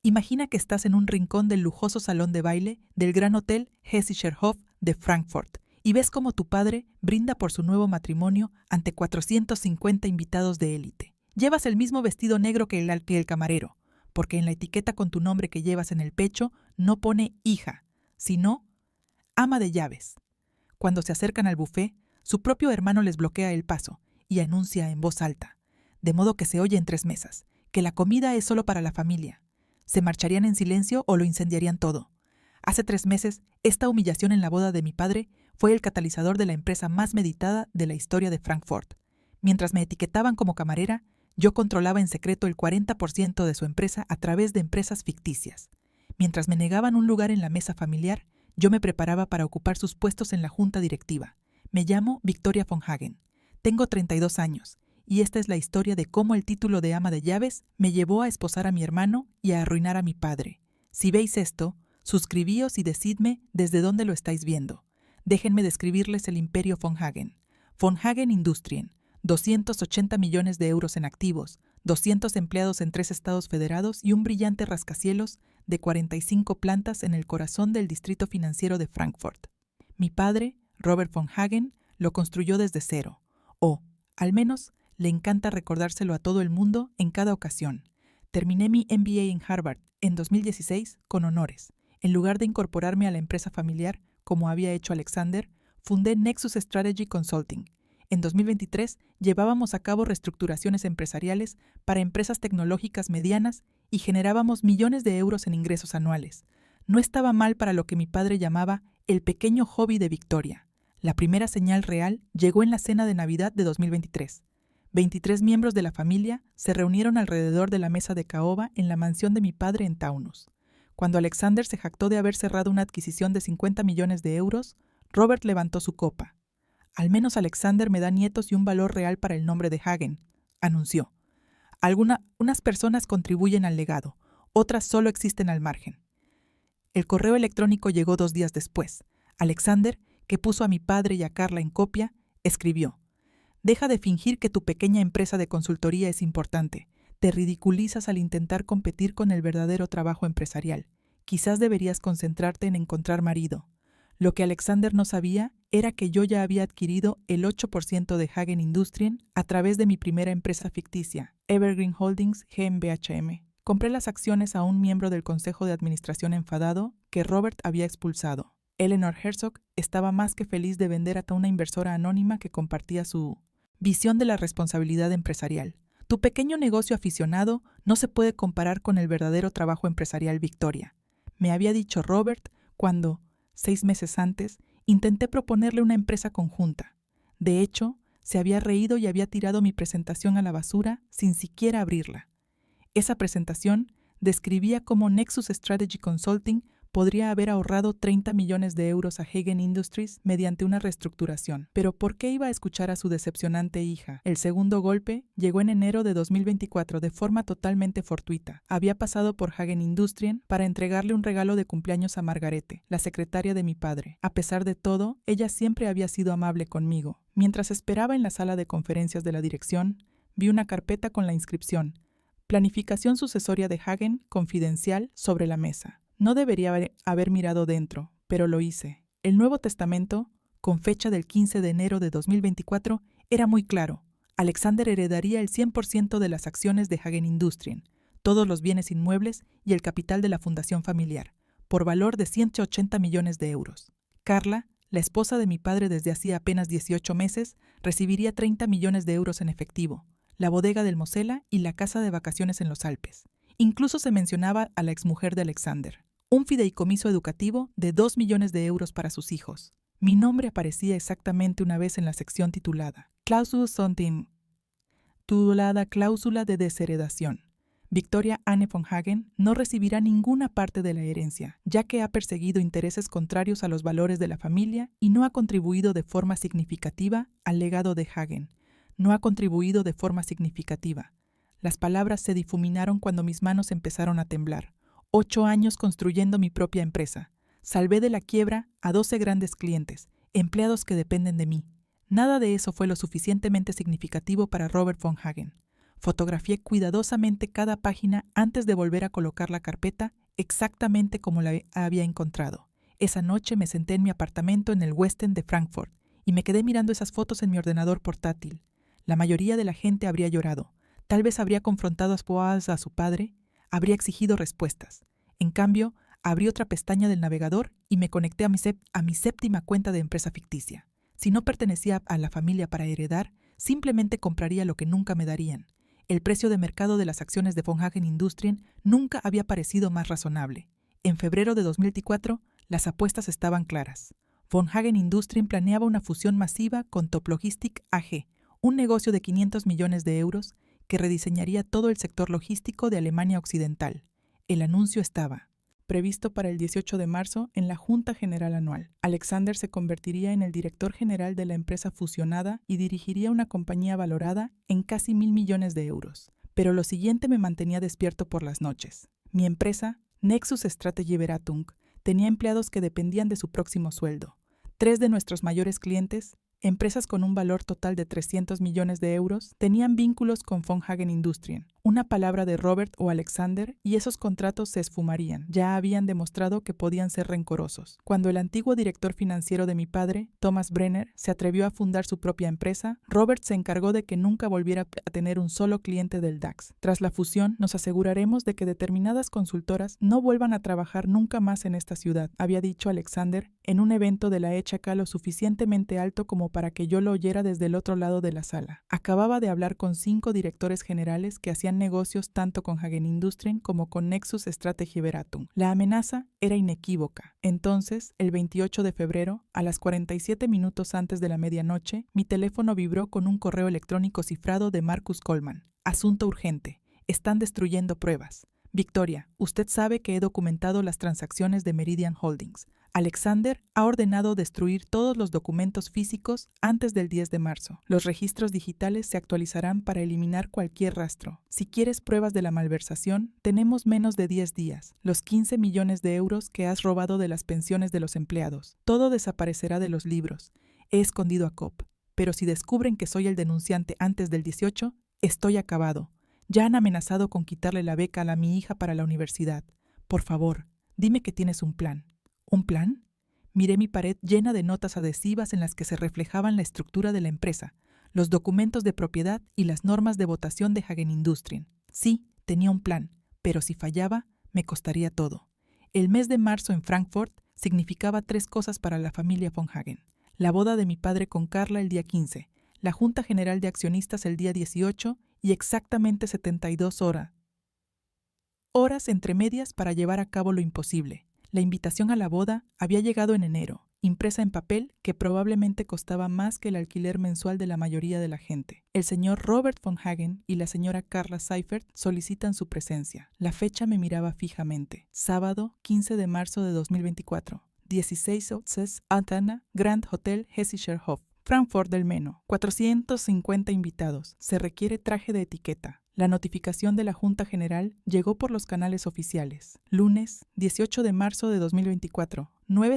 Imagina que estás en un rincón del lujoso salón de baile del Gran Hotel Hessischer Hof de Frankfurt y ves cómo tu padre brinda por su nuevo matrimonio ante 450 invitados de élite. Llevas el mismo vestido negro que el camarero, porque en la etiqueta con tu nombre que llevas en el pecho no pone hija, sino ama de llaves. Cuando se acercan al buffet, su propio hermano les bloquea el paso y anuncia en voz alta, de modo que se oye en 3 mesas, que la comida es solo para la familia. ¿Se marcharían en silencio o lo incendiarían todo? Hace 3 meses, esta humillación en la boda de mi padre fue el catalizador de la empresa más meditada de la historia de Frankfurt. Mientras me etiquetaban como camarera, yo controlaba en secreto el 40% de su empresa a través de empresas ficticias. Mientras me negaban un lugar en la mesa familiar, yo me preparaba para ocupar sus puestos en la junta directiva. Me llamo Victoria von Hagen. Tengo 32 años. Y esta es la historia de cómo el título de ama de llaves me llevó a esposar a mi hermano y a arruinar a mi padre. Si veis esto, suscribíos y decidme desde dónde lo estáis viendo. Déjenme describirles el imperio von Hagen. Von Hagen Industrien, 280 millones de euros en activos, 200 empleados en 3 estados federados y un brillante rascacielos de 45 plantas en el corazón del distrito financiero de Frankfurt. Mi padre, Robert von Hagen, lo construyó desde cero, o, al menos, le encanta recordárselo a todo el mundo en cada ocasión. Terminé mi MBA en Harvard en 2016 con honores. En lugar de incorporarme a la empresa familiar, como había hecho Alexander, fundé Nexus Strategy Consulting. En 2023 llevábamos a cabo reestructuraciones empresariales para empresas tecnológicas medianas y generábamos millones de euros en ingresos anuales. No estaba mal para lo que mi padre llamaba el pequeño hobby de Victoria. La primera señal real llegó en la cena de Navidad de 2023. 23 miembros de la familia se reunieron alrededor de la mesa de caoba en la mansión de mi padre en Taunus. Cuando Alexander se jactó de haber cerrado una adquisición de 50 millones de euros, Robert levantó su copa. Al menos Alexander me da nietos y un valor real para el nombre de Hagen, anunció. Unas personas contribuyen al legado, otras solo existen al margen. El correo electrónico llegó 2 días después. Alexander, que puso a mi padre y a Carla en copia, escribió: Deja de fingir que tu pequeña empresa de consultoría es importante. Te ridiculizas al intentar competir con el verdadero trabajo empresarial. Quizás deberías concentrarte en encontrar marido. Lo que Alexander no sabía era que yo ya había adquirido el 8% de Hagen Industrien a través de mi primera empresa ficticia, Evergreen Holdings GmbH. Compré las acciones a un miembro del consejo de administración enfadado que Robert había expulsado. Eleanor Herzog estaba más que feliz de vender a una inversora anónima que compartía su visión de la responsabilidad empresarial. Tu pequeño negocio aficionado no se puede comparar con el verdadero trabajo empresarial, Victoria, me había dicho Robert cuando, 6 meses antes, intenté proponerle una empresa conjunta. De hecho, se había reído y había tirado mi presentación a la basura sin siquiera abrirla. Esa presentación describía cómo Nexus Strategy Consulting podría haber ahorrado 30 millones de euros a Hagen Industries mediante una reestructuración. Pero ¿por qué iba a escuchar a su decepcionante hija? El segundo golpe llegó en enero de 2024 de forma totalmente fortuita. Había pasado por Hagen Industrien para entregarle un regalo de cumpleaños a Margarete, la secretaria de mi padre. A pesar de todo, ella siempre había sido amable conmigo. Mientras esperaba en la sala de conferencias de la dirección, vi una carpeta con la inscripción Planificación sucesoria de Hagen, confidencial, sobre la mesa. No debería haber mirado dentro, pero lo hice. El Nuevo Testamento, con fecha del 15 de enero de 2024, era muy claro. Alexander heredaría el 100% de las acciones de Hagen Industrien, todos los bienes inmuebles y el capital de la fundación familiar, por valor de 180 millones de euros. Carla, la esposa de mi padre desde hacía apenas 18 meses, recibiría 30 millones de euros en efectivo, la bodega del Mosela y la casa de vacaciones en los Alpes. Incluso se mencionaba a la exmujer de Alexander. Un fideicomiso educativo de 2 millones de euros para sus hijos. Mi nombre aparecía exactamente una vez en la sección titulada Cláusula de desheredación. Victoria Anne von Hagen no recibirá ninguna parte de la herencia, ya que ha perseguido intereses contrarios a los valores de la familia y no ha contribuido de forma significativa al legado de Hagen. No ha contribuido de forma significativa. Las palabras se difuminaron cuando mis manos empezaron a temblar. 8 años construyendo mi propia empresa. Salvé de la quiebra a 12 grandes clientes, empleados que dependen de mí. Nada de eso fue lo suficientemente significativo para Robert von Hagen. Fotografié cuidadosamente cada página antes de volver a colocar la carpeta exactamente como la había encontrado. Esa noche me senté en mi apartamento en el West End de Frankfurt y me quedé mirando esas fotos en mi ordenador portátil. La mayoría de la gente habría llorado. Tal vez habría confrontado a su padre, habría exigido respuestas. En cambio, abrí otra pestaña del navegador y me conecté a mi séptima cuenta de empresa ficticia. Si no pertenecía a la familia para heredar, simplemente compraría lo que nunca me darían. El precio de mercado de las acciones de Von Hagen Industrien nunca había parecido más razonable. En febrero de 2004, las apuestas estaban claras. Von Hagen Industrien planeaba una fusión masiva con Top Logistic AG, un negocio de 500 millones de euros que rediseñaría todo el sector logístico de Alemania Occidental. El anuncio estaba previsto para el 18 de marzo en la Junta General Anual. Alexander se convertiría en el director general de la empresa fusionada y dirigiría una compañía valorada en casi 1.000 millones de euros. Pero lo siguiente me mantenía despierto por las noches. Mi empresa, Nexus Strategy Beratung, tenía empleados que dependían de su próximo sueldo. 3 de nuestros mayores clientes, empresas con un valor total de 300 millones de euros, tenían vínculos con Von Hagen Industrien. Una palabra de Robert o Alexander y esos contratos se esfumarían. Ya habían demostrado que podían ser rencorosos. Cuando el antiguo director financiero de mi padre, Thomas Brenner, se atrevió a fundar su propia empresa, Robert se encargó de que nunca volviera a tener un solo cliente del DAX. Tras la fusión, nos aseguraremos de que determinadas consultoras no vuelvan a trabajar nunca más en esta ciudad, había dicho Alexander en un evento de la HK lo suficientemente alto como para que yo lo oyera desde el otro lado de la sala. Acababa de hablar con 5 directores generales que hacían negocios tanto con Hagen Industrien como con Nexus Strategy Beratung. La amenaza era inequívoca. Entonces, el 28 de febrero, a las 47 minutos antes de la medianoche, mi teléfono vibró con un correo electrónico cifrado de Marcus Coleman. Asunto urgente. Están destruyendo pruebas. Victoria, usted sabe que he documentado las transacciones de Meridian Holdings. Alexander ha ordenado destruir todos los documentos físicos antes del 10 de marzo. Los registros digitales se actualizarán para eliminar cualquier rastro. Si quieres pruebas de la malversación, tenemos menos de 10 días. Los 15 millones de euros que has robado de las pensiones de los empleados. Todo desaparecerá de los libros. He escondido a Cobb. Pero si descubren que soy el denunciante antes del 18, estoy acabado. Ya han amenazado con quitarle la beca a mi hija para la universidad. Por favor, dime que tienes un plan. ¿Un plan? Miré mi pared llena de notas adhesivas en las que se reflejaban la estructura de la empresa, los documentos de propiedad y las normas de votación de Hagen Industrien. Sí, tenía un plan, pero si fallaba, me costaría todo. El mes de marzo en Frankfurt significaba 3 cosas para la familia Von Hagen. La boda de mi padre con Carla el día 15, la Junta General de Accionistas el día 18 y exactamente 72 horas entre medias para llevar a cabo lo imposible. La invitación a la boda había llegado en enero, impresa en papel que probablemente costaba más que el alquiler mensual de la mayoría de la gente. El señor Robert Von Hagen y la señora Carla Seifert solicitan su presencia. La fecha me miraba fijamente. Sábado, 15 de marzo de 2024. 16 Otzes Antana, Grand Hotel Hessischer Hof. Frankfurt del Meno. 450 invitados. Se requiere traje de etiqueta. La notificación de la Junta General llegó por los canales oficiales. Lunes, 18 de marzo de 2024. 9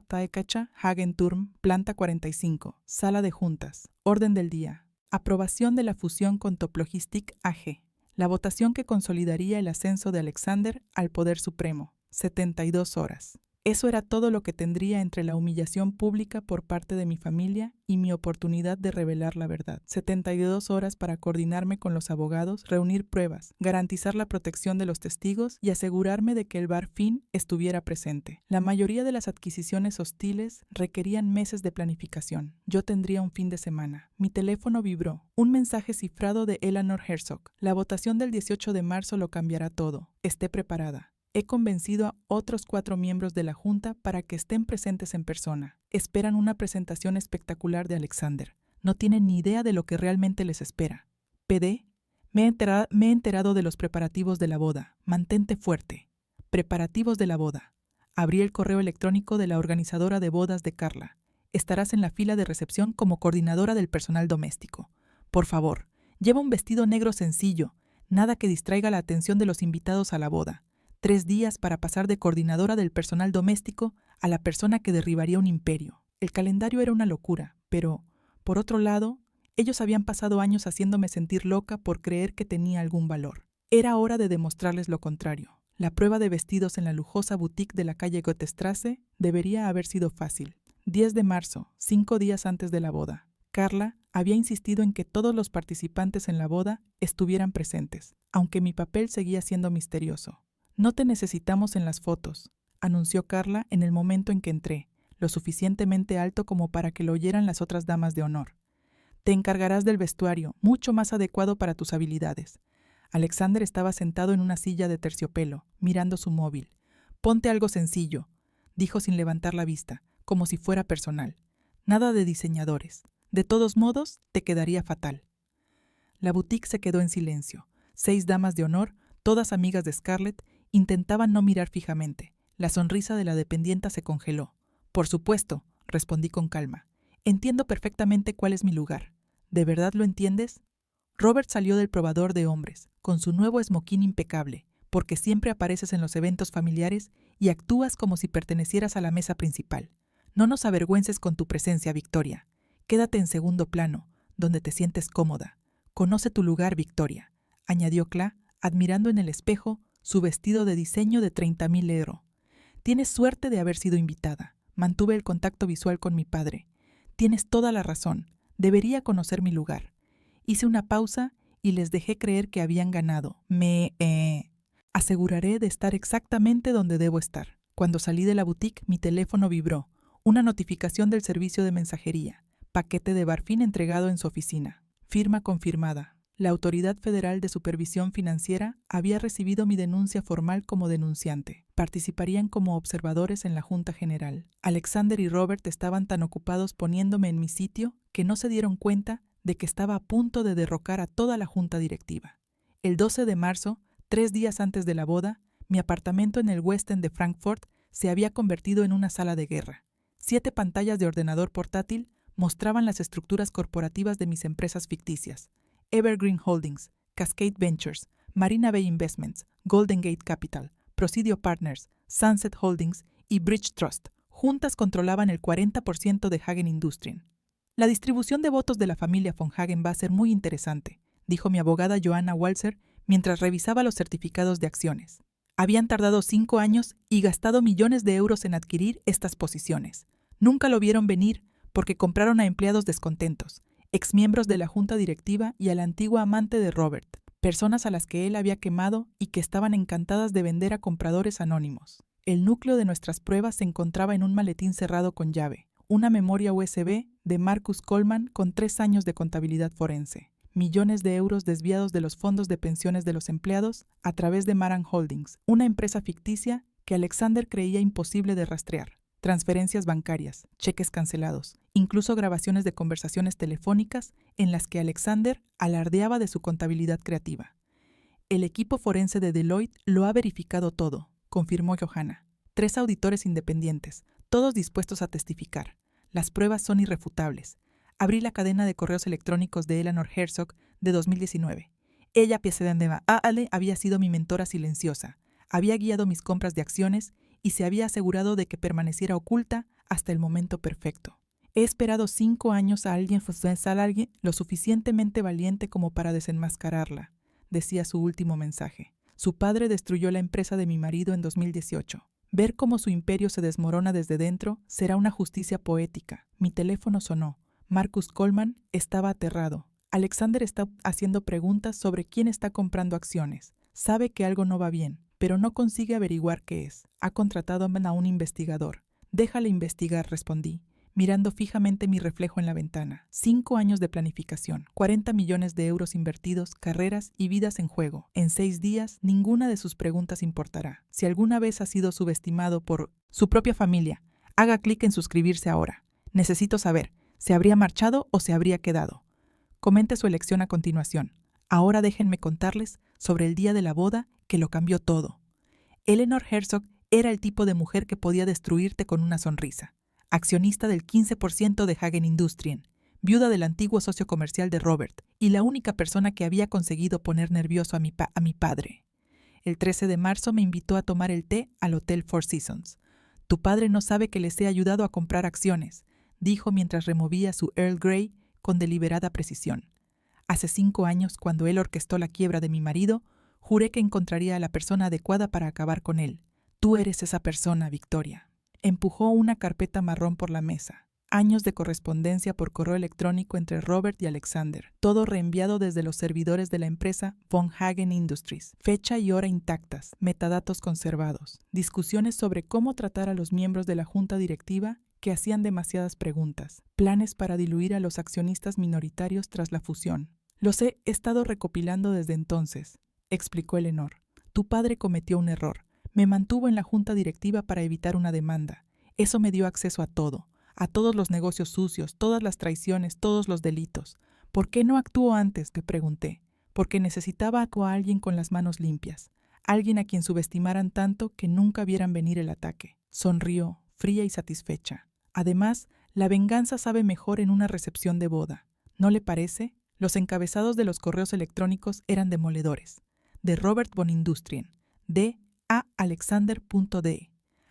Taekacha, Hagenturm, planta 45. Sala de juntas. Orden del día. Aprobación de la fusión con Top Logistic AG. La votación que consolidaría el ascenso de Alexander al poder supremo. 72 horas. Eso era todo lo que tendría entre la humillación pública por parte de mi familia y mi oportunidad de revelar la verdad. 72 horas para coordinarme con los abogados, reunir pruebas, garantizar la protección de los testigos y asegurarme de que el bar Finn estuviera presente. La mayoría de las adquisiciones hostiles requerían meses de planificación. Yo tendría un fin de semana. Mi teléfono vibró. Un mensaje cifrado de Eleanor Herzog. La votación del 18 de marzo lo cambiará todo. Esté preparada. He convencido a otros 4 miembros de la Junta para que estén presentes en persona. Esperan una presentación espectacular de Alexander. No tienen ni idea de lo que realmente les espera. PD, me he enterado de los preparativos de la boda. Mantente fuerte. Preparativos de la boda. Abrí el correo electrónico de la organizadora de bodas de Carla. Estarás en la fila de recepción como coordinadora del personal doméstico. Por favor, lleva un vestido negro sencillo. Nada que distraiga la atención de los invitados a la boda. 3 días para pasar de coordinadora del personal doméstico a la persona que derribaría un imperio. El calendario era una locura, pero, por otro lado, Ellos habían pasado años haciéndome sentir loca por creer que tenía algún valor. Era hora de demostrarles lo contrario. La prueba de vestidos en la lujosa boutique de la calle Goethestrasse debería haber sido fácil. 10 de marzo, 5 días antes de la boda. Carla había insistido en que todos los participantes en la boda estuvieran presentes, aunque mi papel seguía siendo misterioso. «No te necesitamos en las fotos», anunció Carla en el momento en que entré, lo suficientemente alto como para que lo oyeran las otras damas de honor. «Te encargarás del vestuario, mucho más adecuado para tus habilidades». Alexander estaba sentado en una silla de terciopelo, mirando su móvil. «Ponte algo sencillo», dijo sin levantar la vista, como si fuera personal. «Nada de diseñadores. De todos modos, te quedaría fatal». La boutique se quedó en silencio. 6 damas de honor, todas amigas de Scarlett, intentaban no mirar fijamente. La sonrisa de la dependienta se congeló. «Por supuesto», respondí con calma. «Entiendo perfectamente cuál es mi lugar». «¿De verdad lo entiendes?» Robert salió del probador de hombres, con su nuevo esmoquín impecable, porque siempre apareces en los eventos familiares y actúas como si pertenecieras a la mesa principal. «No nos avergüences con tu presencia, Victoria. Quédate en segundo plano, donde te sientes cómoda. Conoce tu lugar, Victoria», añadió Cla, admirando en el espejo su vestido de diseño de 30.000 €. «Tienes suerte de haber sido invitada». Mantuve el contacto visual con mi padre. «Tienes toda la razón. Debería conocer mi lugar». Hice una pausa y les dejé creer que habían ganado. Me aseguraré de estar exactamente donde debo estar. Cuando salí de la boutique, mi teléfono vibró. Una notificación del servicio de mensajería. Paquete de Barfín entregado en su oficina. Firma confirmada. La Autoridad Federal de Supervisión Financiera había recibido mi denuncia formal como denunciante. Participarían como observadores en la Junta General. Alexander y Robert estaban tan ocupados poniéndome en mi sitio que no se dieron cuenta de que estaba a punto de derrocar a toda la junta directiva. El 12 de marzo, 3 días antes de la boda, mi apartamento en el West End de Frankfurt se había convertido en una sala de guerra. 7 pantallas de ordenador portátil mostraban las estructuras corporativas de mis empresas ficticias: Evergreen Holdings, Cascade Ventures, Marina Bay Investments, Golden Gate Capital, Presidio Partners, Sunset Holdings y Bridge Trust. Juntas controlaban el 40% de Hagen Industrien. «La distribución de votos de la familia von Hagen va a ser muy interesante», dijo mi abogada Joanna Walser mientras revisaba los certificados de acciones. Habían tardado 5 años y gastado millones de euros en adquirir estas posiciones. Nunca lo vieron venir porque compraron a empleados descontentos, exmiembros de la junta directiva y a la antigua amante de Robert, personas a las que él había quemado y que estaban encantadas de vender a compradores anónimos. El núcleo de nuestras pruebas se encontraba en un maletín cerrado con llave, una memoria USB de Marcus Coleman con 3 años de contabilidad forense, millones de euros desviados de los fondos de pensiones de los empleados a través de Maran Holdings, una empresa ficticia que Alexander creía imposible de rastrear, transferencias bancarias, cheques cancelados, incluso grabaciones de conversaciones telefónicas en las que Alexander alardeaba de su contabilidad creativa. «El equipo forense de Deloitte lo ha verificado todo», confirmó Johanna. 3 auditores independientes, todos dispuestos a testificar. Las pruebas son irrefutables. Abrí la cadena de correos electrónicos de Eleanor Herzog de 2019. Ella, Piacedandeva Ale, había sido mi mentora silenciosa, había guiado mis compras de acciones y se había asegurado de que permaneciera oculta hasta el momento perfecto. «He esperado 5 años a alguien lo suficientemente valiente como para desenmascararla», decía su último mensaje. «Su padre destruyó la empresa de mi marido en 2018. Ver cómo su imperio se desmorona desde dentro será una justicia poética». Mi teléfono sonó. Marcus Coleman estaba aterrado. Alexander está haciendo preguntas sobre quién está comprando acciones. Sabe que algo no va bien, pero no consigue averiguar qué es. Ha contratado a un investigador. «Déjale investigar», respondí, mirando fijamente mi reflejo en la ventana. 5 años de planificación, 40 millones de euros invertidos, carreras y vidas en juego. En 6 días, ninguna de sus preguntas importará. Si alguna vez ha sido subestimado por su propia familia, haga clic en suscribirse ahora. Necesito saber, ¿se habría marchado o se habría quedado? Comente su elección a continuación. Ahora déjenme contarles sobre el día de la boda que lo cambió todo. Eleanor Herzog era el tipo de mujer que podía destruirte con una sonrisa. Accionista del 15% de Hagen Industrien, viuda del antiguo socio comercial de Robert y la única persona que había conseguido poner nervioso a mi padre. El 13 de marzo me invitó a tomar el té al Hotel Four Seasons. «Tu padre no sabe que les he ayudado a comprar acciones», dijo mientras removía su Earl Grey con deliberada precisión. Hace 5 años, cuando él orquestó la quiebra de mi marido, juré que encontraría a la persona adecuada para acabar con él. Tú eres esa persona, Victoria. Empujó una carpeta marrón por la mesa. Años de correspondencia por correo electrónico entre Robert y Alexander, todo reenviado desde los servidores de la empresa Von Hagen Industries. Fecha y hora intactas, metadatos conservados, discusiones sobre cómo tratar a los miembros de la junta directiva que hacían demasiadas preguntas, planes para diluir a los accionistas minoritarios tras la fusión. Los he estado recopilando desde entonces, explicó Eleanor. Tu padre cometió un error. Me mantuvo en la junta directiva para evitar una demanda. Eso me dio acceso a todo. A todos los negocios sucios, todas las traiciones, todos los delitos. ¿Por qué no actuó antes?, te pregunté. Porque necesitaba a alguien con las manos limpias, alguien a quien subestimaran tanto que nunca vieran venir el ataque. Sonrió, fría y satisfecha. Además, la venganza sabe mejor en una recepción de boda. ¿No le parece? Los encabezados de los correos electrónicos eran demoledores. De Robert von Industrien, de a alexander.de.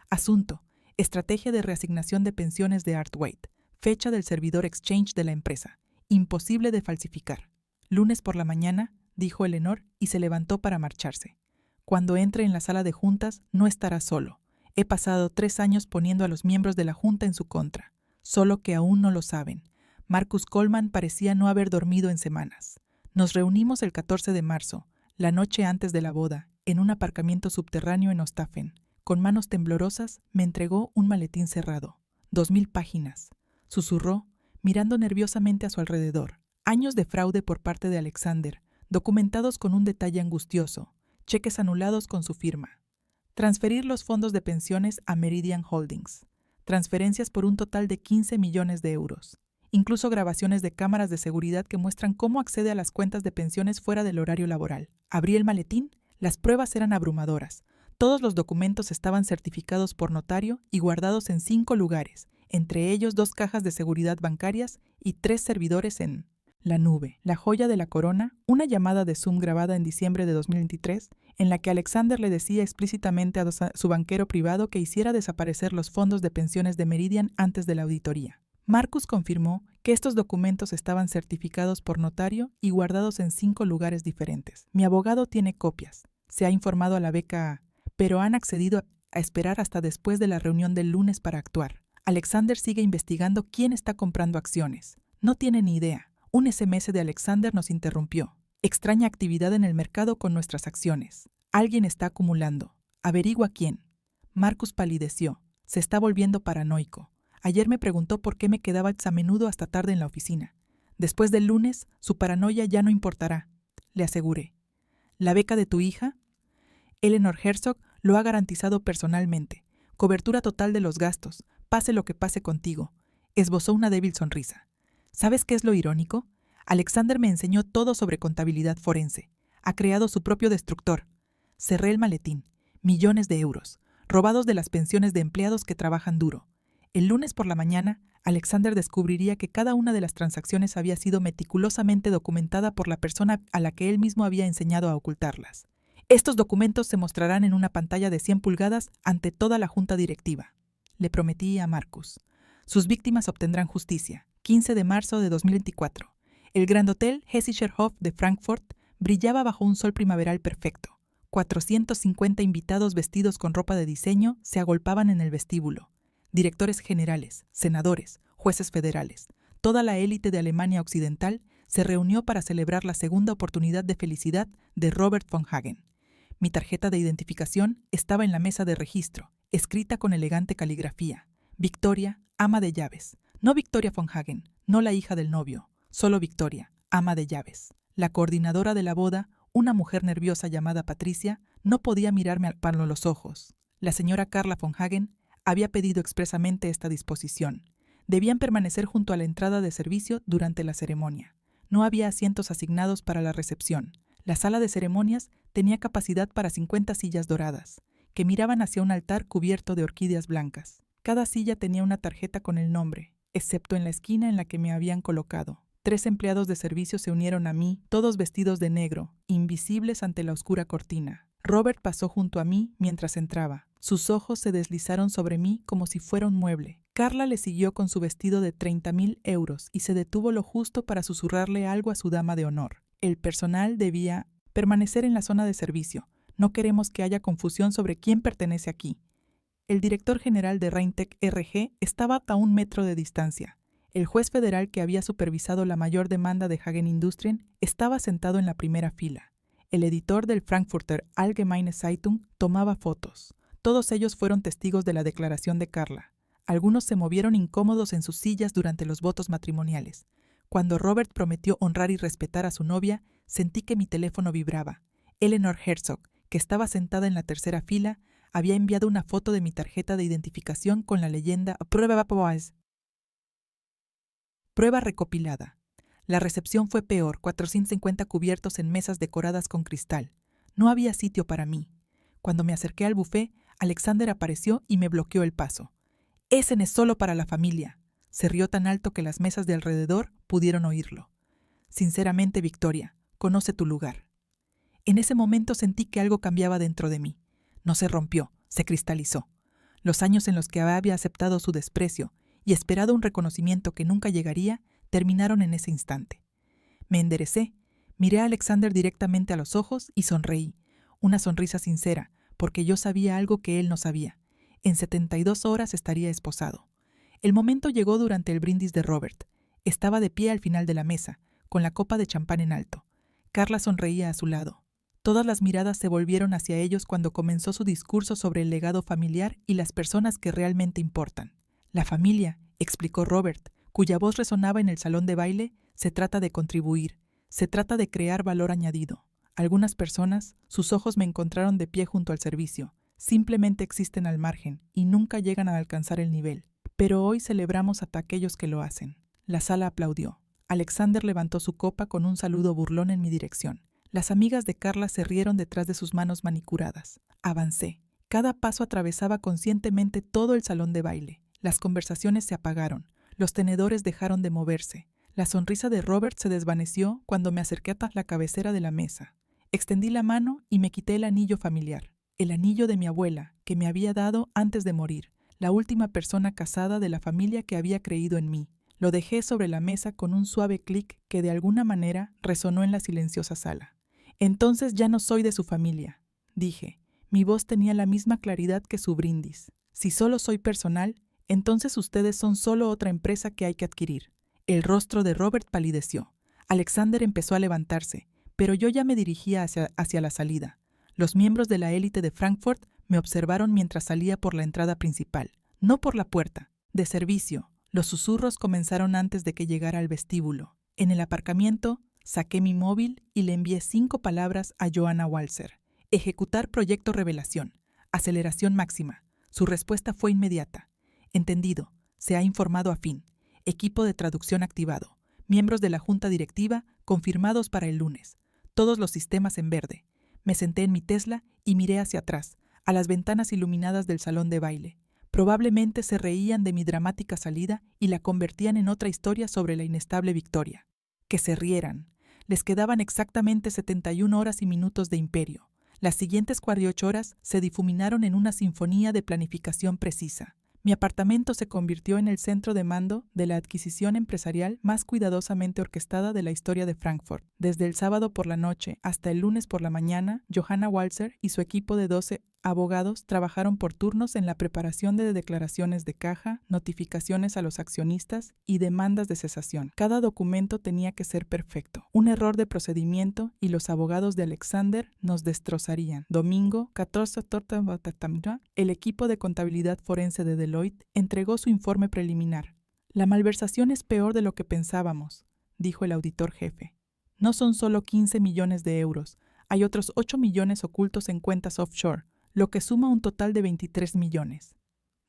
Asunto: estrategia de reasignación de pensiones de Artwaite. Fecha del servidor Exchange de la empresa. Imposible de falsificar. Lunes por la mañana, dijo Eleanor y se levantó para marcharse. Cuando entre en la sala de juntas, no estará solo. He pasado 3 años poniendo a los miembros de la junta en su contra. Solo que aún no lo saben. Marcus Coleman parecía no haber dormido en semanas. Nos reunimos el 14 de marzo, la noche antes de la boda, en un aparcamiento subterráneo en Ostafen. Con manos temblorosas, me entregó un maletín cerrado. 2000 páginas. Susurró, mirando nerviosamente a su alrededor. Años de fraude por parte de Alexander, documentados con un detalle angustioso. Cheques anulados con su firma. Transferir los fondos de pensiones a Meridian Holdings. Transferencias por un total de 15 millones de euros. Incluso grabaciones de cámaras de seguridad que muestran cómo accede a las cuentas de pensiones fuera del horario laboral. Abrí el maletín. Las pruebas eran abrumadoras. Todos los documentos estaban certificados por notario y guardados en 5 lugares, entre ellos 2 cajas de seguridad bancarias y 3 servidores en la nube. La joya de la corona, una llamada de Zoom grabada en diciembre de 2023, en la que Alexander le decía explícitamente a su banquero privado que hiciera desaparecer los fondos de pensiones de Meridian antes de la auditoría. Marcus confirmó que estos documentos estaban certificados por notario y guardados en 5 lugares diferentes. Mi abogado tiene copias. Se ha informado a la BKA, pero han accedido a esperar hasta después de la reunión del lunes para actuar. Alexander sigue investigando quién está comprando acciones. No tiene ni idea. Un SMS de Alexander nos interrumpió. Extraña actividad en el mercado con nuestras acciones. Alguien está acumulando. Averigua quién. Marcus palideció. Se está volviendo paranoico. Ayer me preguntó por qué me quedaba a menudo hasta tarde en la oficina. Después del lunes, su paranoia ya no importará, le aseguré. ¿La beca de tu hija? Eleanor Herzog lo ha garantizado personalmente. Cobertura total de los gastos, pase lo que pase contigo. Esbozó una débil sonrisa. ¿Sabes qué es lo irónico? Alexander me enseñó todo sobre contabilidad forense. Ha creado su propio destructor. Cerré el maletín. Millones de euros, robados de las pensiones de empleados que trabajan duro. El lunes por la mañana, Alexander descubriría que cada una de las transacciones había sido meticulosamente documentada por la persona a la que él mismo había enseñado a ocultarlas. Estos documentos se mostrarán en una pantalla de 100 pulgadas ante toda la junta directiva. Le prometí a Marcus. Sus víctimas obtendrán justicia. 15 de marzo de 2024. El Grand Hotel Hessischer Hof de Frankfurt brillaba bajo un sol primaveral perfecto. 450 invitados vestidos con ropa de diseño se agolpaban en el vestíbulo. Directores generales, senadores, jueces federales, toda la élite de Alemania Occidental se reunió para celebrar la segunda oportunidad de felicidad de Robert von Hagen. Mi tarjeta de identificación estaba en la mesa de registro, escrita con elegante caligrafía. Victoria, ama de llaves. No Victoria von Hagen, no la hija del novio, solo Victoria, ama de llaves. La coordinadora de la boda, una mujer nerviosa llamada Patricia, no podía mirarme al palo los ojos. La señora Carla von Hagen había pedido expresamente esta disposición. Debían permanecer junto a la entrada de servicio durante la ceremonia. No había asientos asignados para la recepción. La sala de ceremonias tenía capacidad para 50 sillas doradas, que miraban hacia un altar cubierto de orquídeas blancas. Cada silla tenía una tarjeta con el nombre, excepto en la esquina en la que me habían colocado. 3 empleados de servicio se unieron a mí, todos vestidos de negro, invisibles ante la oscura cortina. Robert pasó junto a mí mientras entraba. Sus ojos se deslizaron sobre mí como si fuera un mueble. Carla le siguió con su vestido de 30.000 euros y se detuvo lo justo para susurrarle algo a su dama de honor. El personal debía permanecer en la zona de servicio. No queremos que haya confusión sobre quién pertenece aquí. El director general de Reintec RG estaba a 1 metro de distancia. El juez federal que había supervisado la mayor demanda de Hagen Industrien estaba sentado en la primera fila. El editor del Frankfurter Allgemeine Zeitung tomaba fotos. Todos ellos fueron testigos de la declaración de Carla. Algunos se movieron incómodos en sus sillas durante los votos matrimoniales. Cuando Robert prometió honrar y respetar a su novia, sentí que mi teléfono vibraba. Eleanor Herzog, que estaba sentada en la tercera fila, había enviado una foto de mi tarjeta de identificación con la leyenda Prueba recopilada. La recepción fue peor, 450 cubiertos en mesas decoradas con cristal. No había sitio para mí. Cuando me acerqué al buffet, Alexander apareció y me bloqueó el paso. «Ese es solo para la familia». Se rió tan alto que las mesas de alrededor pudieron oírlo. «Sinceramente, Victoria, conoce tu lugar». En ese momento sentí que algo cambiaba dentro de mí. No se rompió, se cristalizó. Los años en los que había aceptado su desprecio y esperado un reconocimiento que nunca llegaría, terminaron en ese instante. Me enderecé, miré a Alexander directamente a los ojos y sonreí. Una sonrisa sincera, porque yo sabía algo que él no sabía. En 72 horas estaría esposado. El momento llegó durante el brindis de Robert. Estaba de pie al final de la mesa, con la copa de champán en alto. Carla sonreía a su lado. Todas las miradas se volvieron hacia ellos cuando comenzó su discurso sobre el legado familiar y las personas que realmente importan. La familia, explicó Robert, cuya voz resonaba en el salón de baile, se trata de contribuir, se trata de crear valor añadido. Algunas personas, sus ojos me encontraron de pie junto al servicio, simplemente existen al margen y nunca llegan a alcanzar el nivel. Pero hoy celebramos a aquellos que lo hacen. La sala aplaudió. Alexander levantó su copa con un saludo burlón en mi dirección. Las amigas de Carla se rieron detrás de sus manos manicuradas. Avancé. Cada paso atravesaba conscientemente todo el salón de baile. Las conversaciones se apagaron. Los tenedores dejaron de moverse. La sonrisa de Robert se desvaneció cuando me acerqué hasta la cabecera de la mesa. Extendí la mano y me quité el anillo familiar. El anillo de mi abuela, que me había dado antes de morir. La última persona casada de la familia que había creído en mí. Lo dejé sobre la mesa con un suave clic que de alguna manera resonó en la silenciosa sala. «Entonces ya no soy de su familia», dije. Mi voz tenía la misma claridad que su brindis. «Si solo soy personal, entonces ustedes son solo otra empresa que hay que adquirir». El rostro de Robert palideció. Alexander empezó a levantarse, pero yo ya me dirigía hacia la salida. Los miembros de la élite de Frankfurt me observaron mientras salía por la entrada principal, no por la puerta, de servicio. Los susurros comenzaron antes de que llegara al vestíbulo. En el aparcamiento, saqué mi móvil y le envié 5 palabras a Johanna Walser. Ejecutar proyecto revelación. Aceleración máxima. Su respuesta fue inmediata. Entendido. Se ha informado a fin. Equipo de traducción activado. Miembros de la junta directiva confirmados para el lunes. Todos los sistemas en verde. Me senté en mi Tesla y miré hacia atrás, a las ventanas iluminadas del salón de baile. Probablemente se reían de mi dramática salida y la convertían en otra historia sobre la inestable Victoria. Que se rieran. Les quedaban exactamente 71 horas y minutos de imperio. Las siguientes 48 horas se difuminaron en una sinfonía de planificación precisa. Mi apartamento se convirtió en el centro de mando de la adquisición empresarial más cuidadosamente orquestada de la historia de Frankfurt. Desde el sábado por la noche hasta el lunes por la mañana, Johanna Walser y su equipo de 12 abogados trabajaron por turnos en la preparación de declaraciones de caja, notificaciones a los accionistas y demandas de cesación. Cada documento tenía que ser perfecto. Un error de procedimiento y los abogados de Alexander nos destrozarían. Domingo, 14 el equipo de contabilidad forense de Deloitte entregó su informe preliminar. La malversación es peor de lo que pensábamos, dijo el auditor jefe. No son solo 15 millones de euros, hay otros 8 millones ocultos en cuentas offshore, lo que suma un total de 23 millones.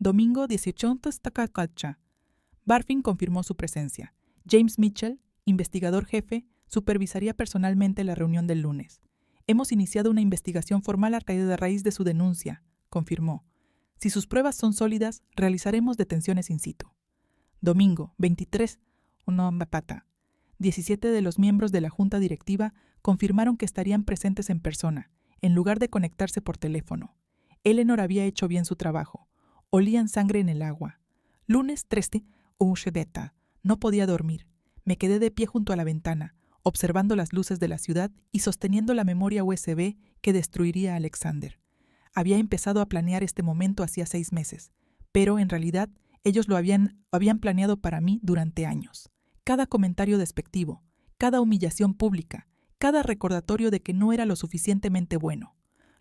Domingo 18 Takakalcha. Barfin confirmó su presencia. James Mitchell, investigador jefe, supervisaría personalmente la reunión del lunes. Hemos iniciado una investigación formal a raíz de su denuncia, confirmó. Si sus pruebas son sólidas, realizaremos detenciones in situ. Domingo 23 17 de los miembros de la junta directiva confirmaron que estarían presentes en persona, en lugar de conectarse por teléfono. Eleanor había hecho bien su trabajo. Olían sangre en el agua. Lunes 13, Oushebeta. No podía dormir. Me quedé de pie junto a la ventana, observando las luces de la ciudad y sosteniendo la memoria USB que destruiría a Alexander. Había empezado a planear este momento hacía 6 meses, pero en realidad ellos lo habían planeado para mí durante años. Cada comentario despectivo, cada humillación pública, cada recordatorio de que no era lo suficientemente bueno.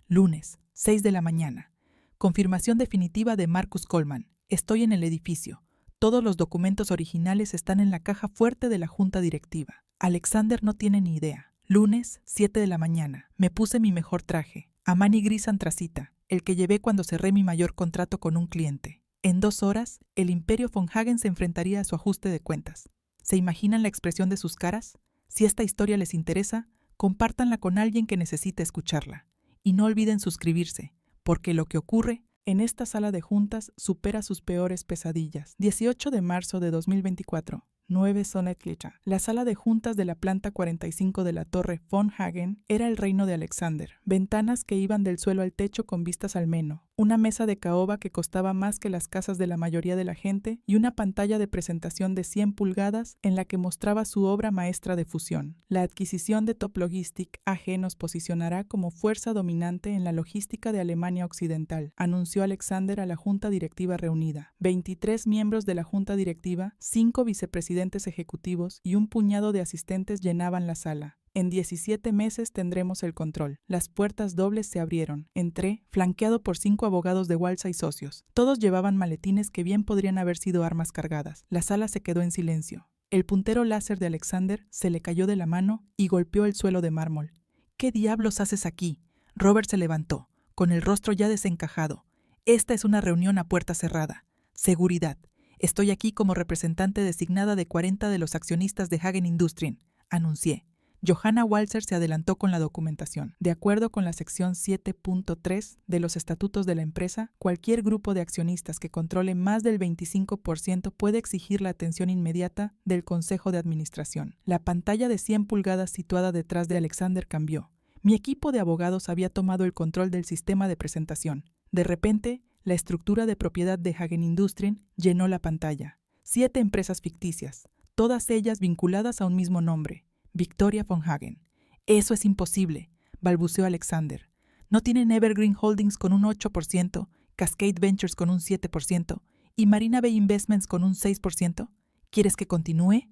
Lunes, 6 de la mañana. Confirmación definitiva de Marcus Coleman. Estoy en el edificio. Todos los documentos originales están en la caja fuerte de la junta directiva. Alexander no tiene ni idea. Lunes, 7 de la mañana. Me puse mi mejor traje. Armani gris antracita, el que llevé cuando cerré mi mayor contrato con un cliente. En 2 horas, el Imperio von Hagen se enfrentaría a su ajuste de cuentas. ¿Se imaginan la expresión de sus caras? Si esta historia les interesa, compártanla con alguien que necesite escucharla. Y no olviden suscribirse, porque lo que ocurre en esta sala de juntas supera sus peores pesadillas. 18 de marzo de 2024. 9 Sonnetlicha. La sala de juntas de la planta 45 de la torre von Hagen era el reino de Alexander. Ventanas que iban del suelo al techo con vistas al Meno. Una mesa de caoba que costaba más que las casas de la mayoría de la gente y una pantalla de presentación de 100 pulgadas en la que mostraba su obra maestra de fusión. La adquisición de Top Logistic AG nos posicionará como fuerza dominante en la logística de Alemania Occidental, anunció Alexander a la junta directiva reunida. 23 miembros de la junta directiva, 5 vicepresidentes ejecutivos y un puñado de asistentes llenaban la sala. En 17 meses tendremos el control. Las puertas dobles se abrieron. Entré, flanqueado por 5 abogados de Walsa y socios. Todos llevaban maletines que bien podrían haber sido armas cargadas. La sala se quedó en silencio. El puntero láser de Alexander se le cayó de la mano y golpeó el suelo de mármol. ¿Qué diablos haces aquí? Robert se levantó, con el rostro ya desencajado. Esta es una reunión a puerta cerrada. Seguridad. Estoy aquí como representante designada de 40 de los accionistas de Hagen Industries, anuncié. Johanna Walser se adelantó con la documentación. De acuerdo con la sección 7.3 de los estatutos de la empresa, cualquier grupo de accionistas que controle más del 25% puede exigir la atención inmediata del Consejo de Administración. La pantalla de 100 pulgadas situada detrás de Alexander cambió. Mi equipo de abogados había tomado el control del sistema de presentación. De repente, la estructura de propiedad de Hagen Industries llenó la pantalla. 7 empresas ficticias, todas ellas vinculadas a un mismo nombre. Victoria von Hagen. Eso es imposible, balbuceó Alexander. ¿No tienen Evergreen Holdings con un 8%, Cascade Ventures con un 7% y Marina Bay Investments con un 6%? ¿Quieres que continúe?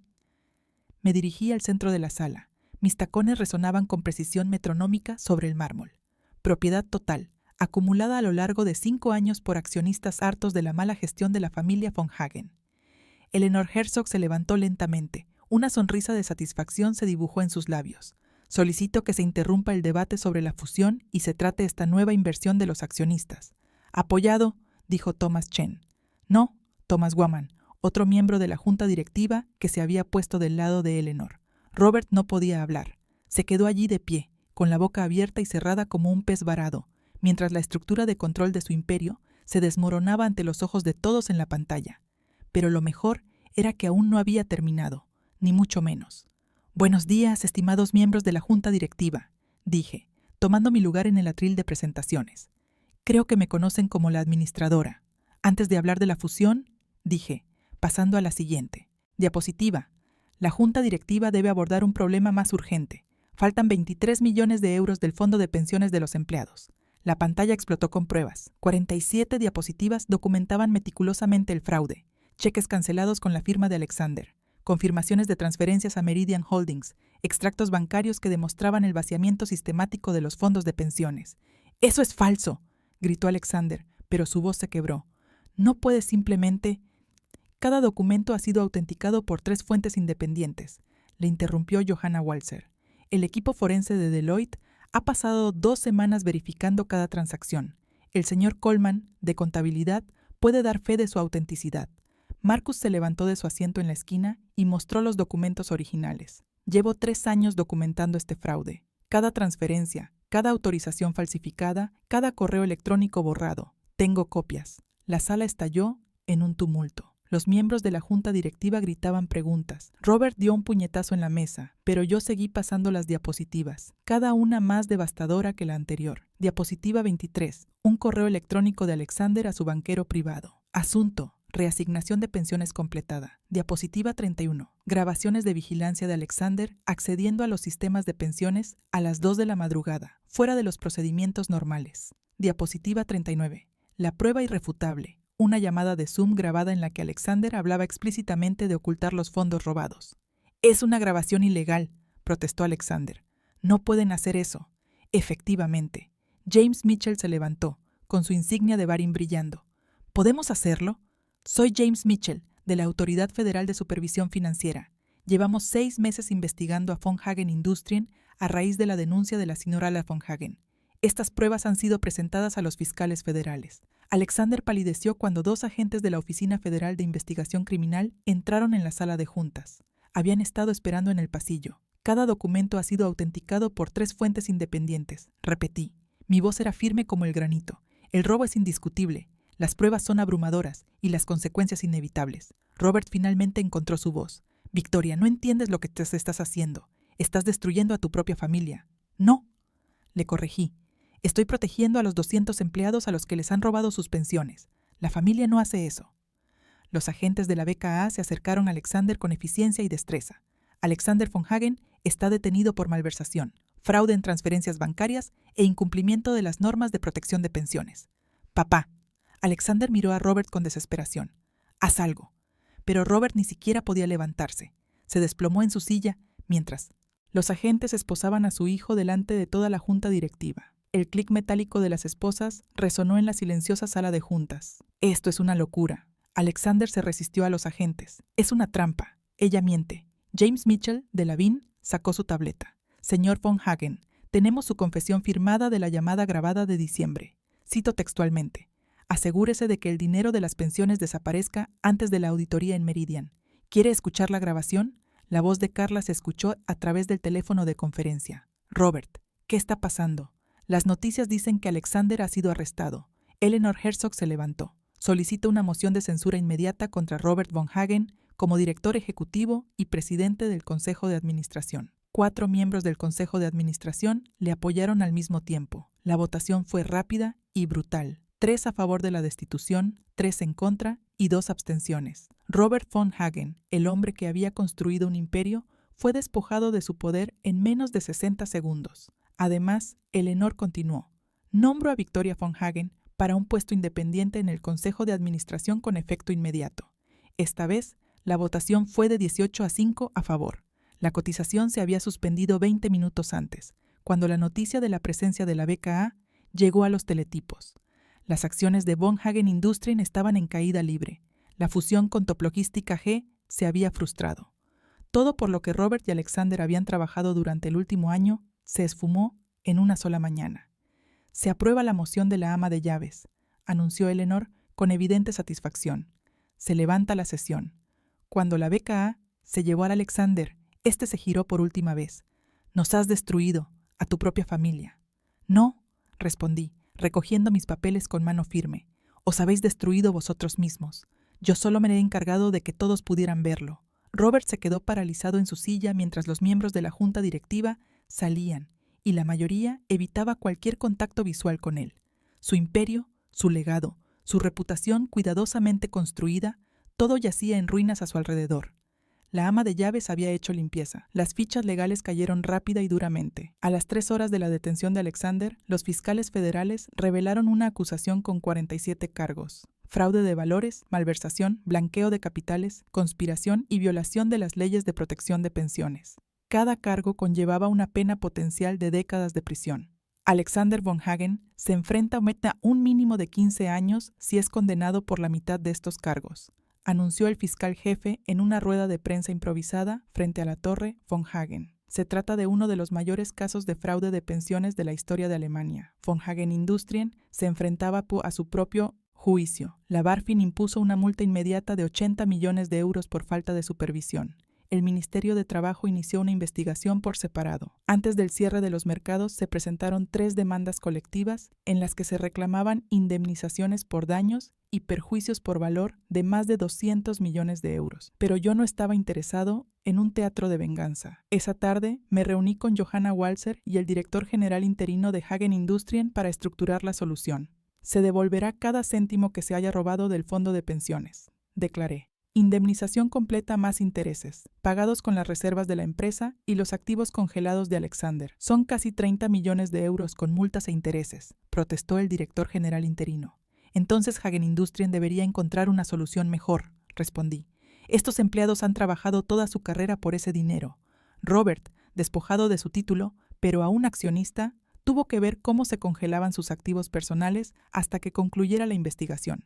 Me dirigí al centro de la sala. Mis tacones resonaban con precisión metronómica sobre el mármol. Propiedad total, acumulada a lo largo de 5 años por accionistas hartos de la mala gestión de la familia von Hagen. Eleanor Herzog se levantó lentamente. Una sonrisa de satisfacción se dibujó en sus labios. Solicito que se interrumpa el debate sobre la fusión y se trate esta nueva inversión de los accionistas. Apoyado, dijo Thomas Chen. No, Thomas Woman, otro miembro de la junta directiva que se había puesto del lado de Eleanor. Robert no podía hablar. Se quedó allí de pie, con la boca abierta y cerrada como un pez varado, mientras la estructura de control de su imperio se desmoronaba ante los ojos de todos en la pantalla. Pero lo mejor era que aún no había terminado. Ni mucho menos. Buenos días, estimados miembros de la junta directiva, dije, tomando mi lugar en el atril de presentaciones. Creo que me conocen como la administradora. Antes de hablar de la fusión, dije, pasando a la siguiente. Diapositiva. La junta directiva debe abordar un problema más urgente. Faltan 23 millones de euros del fondo de pensiones de los empleados. La pantalla explotó con pruebas. 47 diapositivas documentaban meticulosamente el fraude. Cheques cancelados con la firma de Alexander. Confirmaciones de transferencias a Meridian Holdings, extractos bancarios que demostraban el vaciamiento sistemático de los fondos de pensiones. ¡Eso es falso!, gritó Alexander, pero su voz se quebró. No puedes simplemente... Cada documento ha sido autenticado por 3 fuentes independientes, le interrumpió Johanna Walser. El equipo forense de Deloitte ha pasado 2 semanas verificando cada transacción. El señor Coleman, de contabilidad, puede dar fe de su autenticidad. Marcus se levantó de su asiento en la esquina y mostró los documentos originales. Llevo 3 años documentando este fraude. Cada transferencia, cada autorización falsificada, cada correo electrónico borrado. Tengo copias. La sala estalló en un tumulto. Los miembros de la junta directiva gritaban preguntas. Robert dio un puñetazo en la mesa, pero yo seguí pasando las diapositivas, cada una más devastadora que la anterior. Diapositiva 23. Un correo electrónico de Alexander a su banquero privado. Asunto. Reasignación de pensiones completada. Diapositiva 31. Grabaciones de vigilancia de Alexander accediendo a los sistemas de pensiones a las 2 de la madrugada, fuera de los procedimientos normales. Diapositiva 39. La prueba irrefutable. Una llamada de Zoom grabada en la que Alexander hablaba explícitamente de ocultar los fondos robados. «Es una grabación ilegal», protestó Alexander. «No pueden hacer eso». Efectivamente. James Mitchell se levantó, con su insignia de Barin brillando. «¿Podemos hacerlo? Soy James Mitchell, de la Autoridad Federal de Supervisión Financiera. Llevamos 6 meses investigando a Von Hagen Industrien a raíz de la denuncia de la señora Von Hagen. Estas pruebas han sido presentadas a los fiscales federales». Alexander palideció cuando 2 agentes de la Oficina Federal de Investigación Criminal entraron en la sala de juntas. Habían estado esperando en el pasillo. «Cada documento ha sido autenticado por 3 fuentes independientes», repetí. Mi voz era firme como el granito. «El robo es indiscutible. Las pruebas son abrumadoras y las consecuencias inevitables». Robert finalmente encontró su voz. «Victoria, no entiendes lo que te estás haciendo. Estás destruyendo a tu propia familia». «No», le corregí. «Estoy protegiendo a los 200 empleados a los que les han robado sus pensiones. La familia no hace eso». Los agentes de la BKA se acercaron a Alexander con eficiencia y destreza. Alexander Von Hagen está detenido por malversación, fraude en transferencias bancarias e incumplimiento de las normas de protección de pensiones. «Papá». Alexander miró a Robert con desesperación. «Haz algo». Pero Robert ni siquiera podía levantarse. Se desplomó en su silla mientras los agentes esposaban a su hijo delante de toda la junta directiva. El clic metálico de las esposas resonó en la silenciosa sala de juntas. «Esto es una locura». Alexander se resistió a los agentes. «Es una trampa. Ella miente». James Mitchell, de la BIN, sacó su tableta. «Señor Von Hagen, tenemos su confesión firmada de la llamada grabada de diciembre. Cito textualmente. Asegúrese de que el dinero de las pensiones desaparezca antes de la auditoría en Meridian. ¿Quiere escuchar la grabación?». La voz de Carla se escuchó a través del teléfono de conferencia. «Robert, ¿qué está pasando?». «Las noticias dicen que Alexander ha sido arrestado». Eleanor Herzog se levantó. «Solicita una moción de censura inmediata contra Robert Von Hagen como director ejecutivo y presidente del Consejo de Administración». 4 miembros del Consejo de Administración le apoyaron al mismo tiempo. La votación fue rápida y brutal. 3 a favor de la destitución, 3 en contra y 2 abstenciones. Robert Von Hagen, el hombre que había construido un imperio, fue despojado de su poder en menos de 60 segundos. Además, Eleanor continuó. «Nombro a Victoria Von Hagen para un puesto independiente en el Consejo de Administración con efecto inmediato». Esta vez, la votación fue de 18 a 5 a favor. La cotización se había suspendido 20 minutos antes, cuando la noticia de la presencia de la BKA llegó a los teletipos. Las acciones de Von Hagen Industrien estaban en caída libre. La fusión con Toplogística G se había frustrado. Todo por lo que Robert y Alexander habían trabajado durante el último año se esfumó en una sola mañana. «Se aprueba la moción de la ama de llaves», anunció Eleanor con evidente satisfacción. Se levanta la sesión. Cuando la BKA se llevó al Alexander, este se giró por última vez. «Nos has destruido, a tu propia familia». «No», respondí, recogiendo mis papeles con mano firme. «Os habéis destruido vosotros mismos. Yo solo me he encargado de que todos pudieran verlo». Robert se quedó paralizado en su silla mientras los miembros de la junta directiva salían, y la mayoría evitaba cualquier contacto visual con él. Su imperio, su legado, su reputación cuidadosamente construida, todo yacía en ruinas a su alrededor. La ama de llaves había hecho limpieza. Las fichas legales cayeron rápida y duramente. A las 3 horas de la detención de Alexander, los fiscales federales revelaron una acusación con 47 cargos. Fraude de valores, malversación, blanqueo de capitales, conspiración y violación de las leyes de protección de pensiones. Cada cargo conllevaba una pena potencial de décadas de prisión. Alexander Von Hagen se enfrenta a un mínimo de 15 años si es condenado por la mitad de estos cargos, anunció el fiscal jefe en una rueda de prensa improvisada frente a la Torre Von Hagen. Se trata de uno de los mayores casos de fraude de pensiones de la historia de Alemania. Von Hagen Industrien se enfrentaba a su propio juicio. La BaFin impuso una multa inmediata de 80 millones de euros por falta de supervisión. El Ministerio de Trabajo inició una investigación por separado. Antes del cierre de los mercados se presentaron 3 demandas colectivas en las que se reclamaban indemnizaciones por daños y perjuicios por valor de más de 200 millones de euros. Pero yo no estaba interesado en un teatro de venganza. Esa tarde me reuní con Johanna Walser y el director general interino de Hagen Industrien para estructurar la solución. Se devolverá cada céntimo que se haya robado del fondo de pensiones. declaré. Indemnización completa más intereses, pagados con las reservas de la empresa y los activos congelados de Alexander. Son casi 30 millones de euros con multas e intereses, protestó el director general interino. Entonces Hagen Industrien debería encontrar una solución mejor, respondí. Estos empleados han trabajado toda su carrera por ese dinero. Robert, despojado de su título, pero aún accionista, tuvo que ver cómo se congelaban sus activos personales hasta que concluyera la investigación.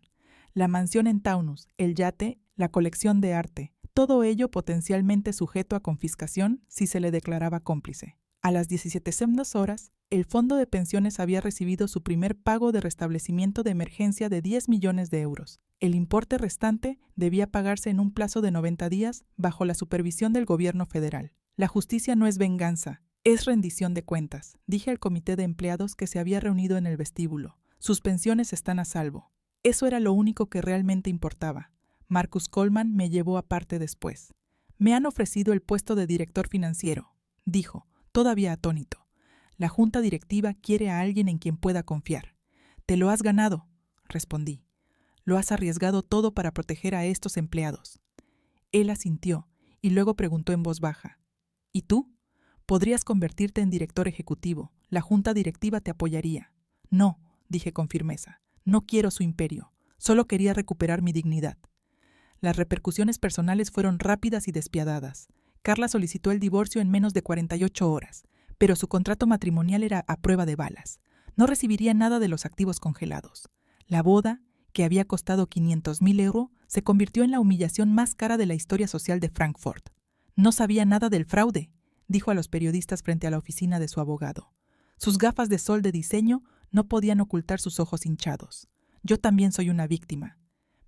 La mansión en Taunus, el yate, la colección de arte, todo ello potencialmente sujeto a confiscación si se le declaraba cómplice. A las 17 horas, el fondo de pensiones había recibido su primer pago de restablecimiento de emergencia de 10 millones de euros. El importe restante debía pagarse en un plazo de 90 días bajo la supervisión del gobierno federal. La justicia no es venganza, es rendición de cuentas, dije al comité de empleados que se había reunido en el vestíbulo. Sus pensiones están a salvo. Eso era lo único que realmente importaba. Marcus Coleman me llevó aparte después. Me han ofrecido el puesto de director financiero, dijo, todavía atónito. La junta directiva quiere a alguien en quien pueda confiar. Te lo has ganado, respondí. Lo has arriesgado todo para proteger a estos empleados. Él asintió y luego preguntó en voz baja. ¿Y tú? Podrías convertirte en director ejecutivo. La junta directiva te apoyaría. No, dije con firmeza. No quiero su imperio. Solo quería recuperar mi dignidad. Las repercusiones personales fueron rápidas y despiadadas. Carla solicitó el divorcio en menos de 48 horas, pero su contrato matrimonial era a prueba de balas. No recibiría nada de los activos congelados. La boda, que había costado 500.000 euros, se convirtió en la humillación más cara de la historia social de Frankfurt. No sabía nada del fraude, dijo a los periodistas frente a la oficina de su abogado. Sus gafas de sol de diseño no podían ocultar sus ojos hinchados. Yo también soy una víctima.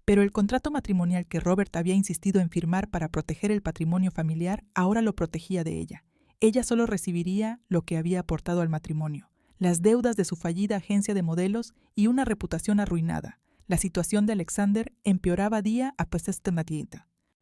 Pero el contrato matrimonial que Robert había insistido en firmar para proteger el patrimonio familiar ahora lo protegía de ella. Ella solo recibiría lo que había aportado al matrimonio, las deudas de su fallida agencia de modelos y una reputación arruinada. La situación de Alexander empeoraba día a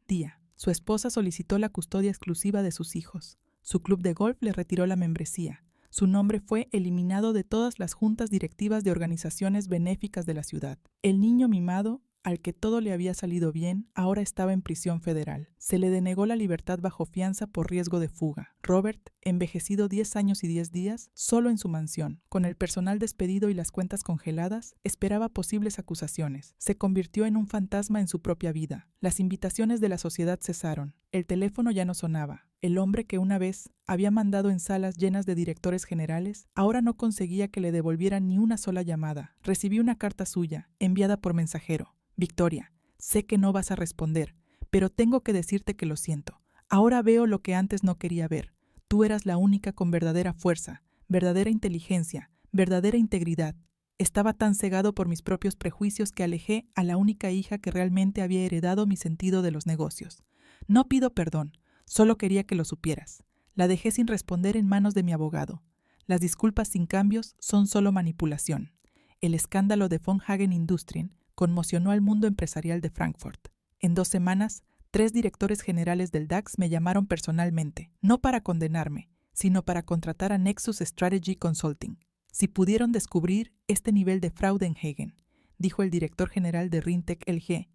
día. Su esposa solicitó la custodia exclusiva de sus hijos. Su club de golf le retiró la membresía. Su nombre fue eliminado de todas las juntas directivas de organizaciones benéficas de la ciudad. El niño mimado, al que todo le había salido bien, ahora estaba en prisión federal. Se le denegó la libertad bajo fianza por riesgo de fuga. Robert, envejecido 10 años y 10 días, solo en su mansión, con el personal despedido y las cuentas congeladas, esperaba posibles acusaciones. Se convirtió en un fantasma en su propia vida. Las invitaciones de la sociedad cesaron. El teléfono ya no sonaba. El hombre que una vez había mandado en salas llenas de directores generales, ahora no conseguía que le devolvieran ni una sola llamada. Recibí una carta suya, enviada por mensajero. Victoria, sé que no vas a responder, pero tengo que decirte que lo siento. Ahora veo lo que antes no quería ver. Tú eras la única con verdadera fuerza, verdadera inteligencia, verdadera integridad. Estaba tan cegado por mis propios prejuicios que alejé a la única hija que realmente había heredado mi sentido de los negocios. No pido perdón, solo quería que lo supieras. La dejé sin responder en manos de mi abogado. Las disculpas sin cambios son solo manipulación. El escándalo de von Hagen Industrien conmocionó al mundo empresarial de Frankfurt. En 2 semanas, 3 directores generales del DAX me llamaron personalmente, no para condenarme, sino para contratar a Nexus Strategy Consulting. Si pudieron descubrir este nivel de fraude en Hagen, dijo el director general de Rintec LG,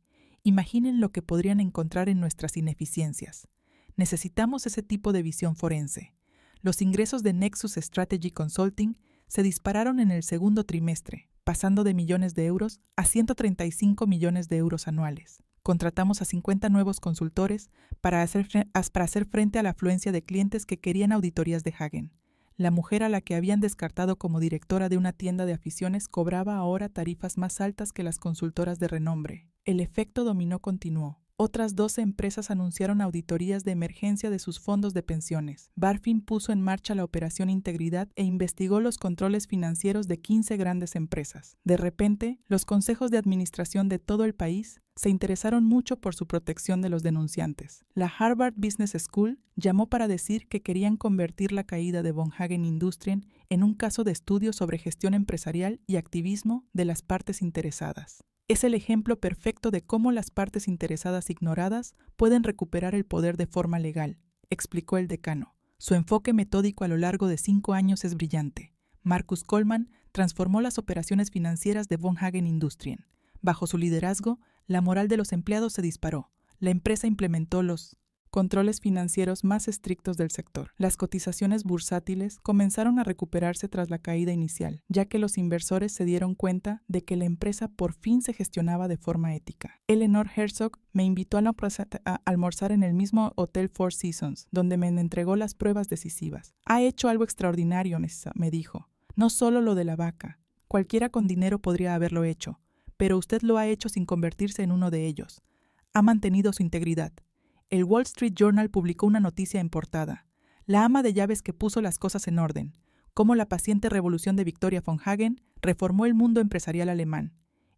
imaginen lo que podrían encontrar en nuestras ineficiencias. Necesitamos ese tipo de visión forense. Los ingresos de Nexus Strategy Consulting se dispararon en el segundo trimestre, pasando de millones de euros a 135 millones de euros anuales. Contratamos a 50 nuevos consultores para hacer frente a la afluencia de clientes que querían auditorías de Hagen. La mujer a la que habían descartado como directora de una tienda de aficiones cobraba ahora tarifas más altas que las consultoras de renombre. El efecto dominó continuó. Otras 12 empresas anunciaron auditorías de emergencia de sus fondos de pensiones. BaFin puso en marcha la Operación Integridad e investigó los controles financieros de 15 grandes empresas. De repente, los consejos de administración de todo el país se interesaron mucho por su protección de los denunciantes. La Harvard Business School llamó para decir que querían convertir la caída de von Hagen Industrien en un caso de estudio sobre gestión empresarial y activismo de las partes interesadas. Es el ejemplo perfecto de cómo las partes interesadas ignoradas pueden recuperar el poder de forma legal, explicó el decano. Su enfoque metódico a lo largo de 5 años es brillante. Marcus Coleman transformó las operaciones financieras de von Hagen Industrien. Bajo su liderazgo, la moral de los empleados se disparó. La empresa implementó los controles financieros más estrictos del sector. Las cotizaciones bursátiles comenzaron a recuperarse tras la caída inicial, ya que los inversores se dieron cuenta de que la empresa por fin se gestionaba de forma ética. Eleanor Herzog me invitó a almorzar en el mismo Hotel Four Seasons, donde me entregó las pruebas decisivas. Ha hecho algo extraordinario, me dijo. No solo lo de la vaca. Cualquiera con dinero podría haberlo hecho, pero usted lo ha hecho sin convertirse en uno de ellos. Ha mantenido su integridad. El Wall Street Journal publicó una noticia en portada. La ama de llaves que puso las cosas en orden. Cómo la paciente revolución de Victoria von Hagen reformó el mundo empresarial alemán.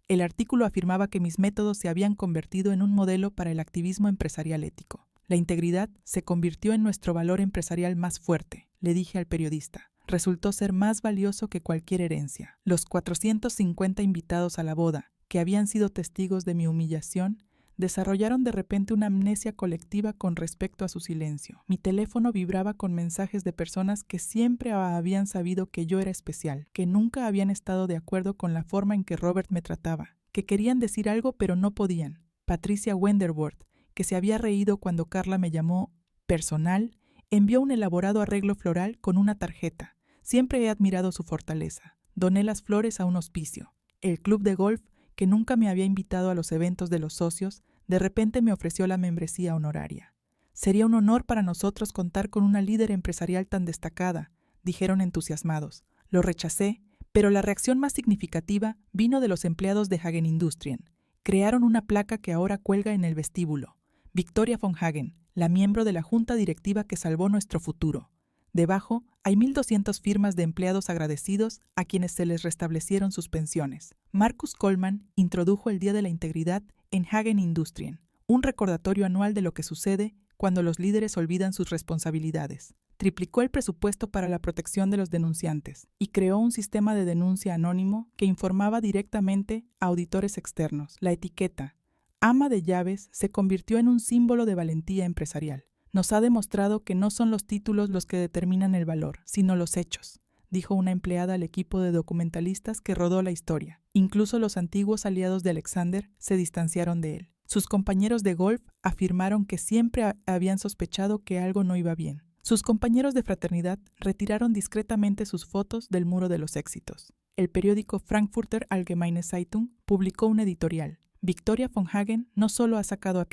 El artículo afirmaba que mis métodos se habían convertido en un modelo para el activismo empresarial ético. La integridad se convirtió en nuestro valor empresarial más fuerte, le dije al periodista. Resultó ser más valioso que cualquier herencia. Los 450 invitados a la boda, que habían sido testigos de mi humillación, desarrollaron de repente una amnesia colectiva con respecto a su silencio. Mi teléfono vibraba con mensajes de personas que siempre habían sabido que yo era especial, que nunca habían estado de acuerdo con la forma en que Robert me trataba, que querían decir algo pero no podían. Patricia Wenderworth, que se había reído cuando Carla me llamó personal, envió un elaborado arreglo floral con una tarjeta. Siempre he admirado su fortaleza. Doné las flores a un hospicio. El club de golf, que nunca me había invitado a los eventos de los socios, de repente me ofreció la membresía honoraria. Sería un honor para nosotros contar con una líder empresarial tan destacada, dijeron entusiasmados. Lo rechacé, pero la reacción más significativa vino de los empleados de Hagen Industrien. Crearon una placa que ahora cuelga en el vestíbulo. Victoria von Hagen, la miembro de la junta directiva que salvó nuestro futuro. Debajo hay 1.200 firmas de empleados agradecidos a quienes se les restablecieron sus pensiones. Marcus Coleman introdujo el Día de la Integridad en Hagen Industrien, un recordatorio anual de lo que sucede cuando los líderes olvidan sus responsabilidades. Triplicó el presupuesto para la protección de los denunciantes y creó un sistema de denuncia anónimo que informaba directamente a auditores externos. La etiqueta ama de llaves se convirtió en un símbolo de valentía empresarial. Nos ha demostrado que no son los títulos los que determinan el valor, sino los hechos, dijo una empleada al equipo de documentalistas que rodó la historia. Incluso los antiguos aliados de Alexander se distanciaron de él. Sus compañeros de golf afirmaron que siempre habían sospechado que algo no iba bien. Sus compañeros de fraternidad retiraron discretamente sus fotos del muro de los éxitos. El periódico Frankfurter Allgemeine Zeitung publicó un editorial. Victoria von Hagen no solo ha sacado a